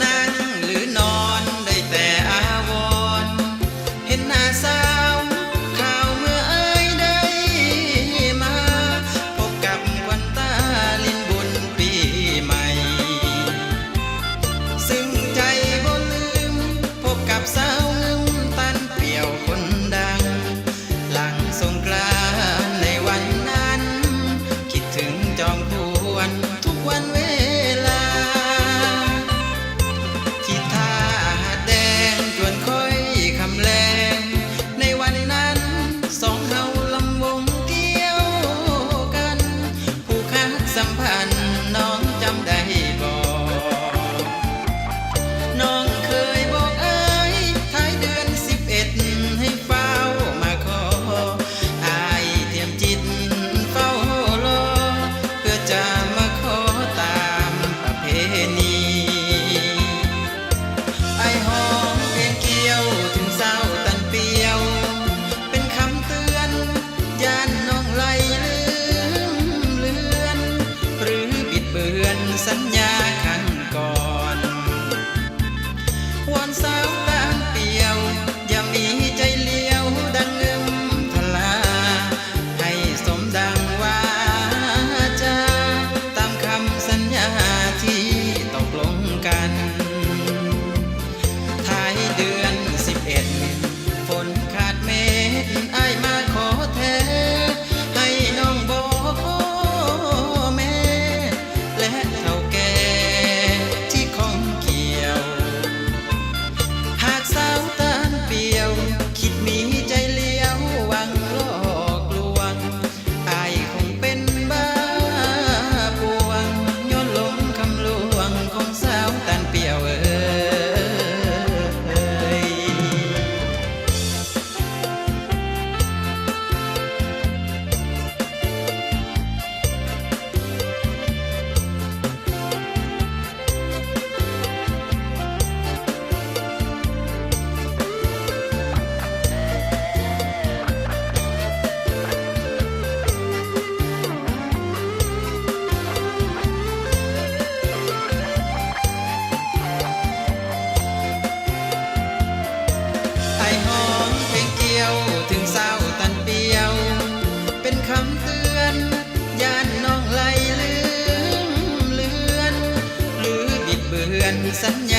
นั่งหรือนอนได้แต่อาวรณ์เห็นหน้าสาวข่าวเมื่อเอ้ยได้มาพบกับควันตาลิ้นบุญปีใหม่ซึ่งใจบ่ลืมพบกับสาวงึมตันเปี่ยวคนดังหลังสงกรานต์ในวันนั้นคิดถึงจอมพวนทุกวันเวลาที่ท่าหาดแดงจวนค่อยคำแลงในวันนั้นสองเฮาลำวงเกี่ยวกันผู้คักสัมพันธ์น้องจำได้บ่น้องเคยบอกเอ้ยท้ายเดือน11ให้เฝ้ามาขออายเตรียมจิตเฝ้ารอเพื่อจะมาขอตามประเพณีไอหอมเพลงเกี่ยวถึงเศร้าตันเปียวเป็นคำเตือนย่านน้องไหลลืมเลือนหรือบิดเบือนสัญญาครั้งก่อนวอนสาวตามเปียวอย่ามีใจเลี้ยวดังเงิมทลาให้สมดังว่าจะตามคำสัญญาที่ตกลงกันท้ายเดือน11ฝนขาดเม็ดอ้ายมาขอแท้ให้น้องบอกพ่อแม่และเฒ่าแก่ที่คงเกี่ยวหากสาวตานเปียวคิดมีใจเลี้ยวหวังหลอกลวงอายคงเป็นบ้าปวงย้อนลงคำลวงของสาวตานเปียวไอหอมเพลงเกี่ยวถึงเศร้าตันเปียวเป็นคำเตือนย่านน้องไหลลืมเลือนหรือบิดเบือนสัญญา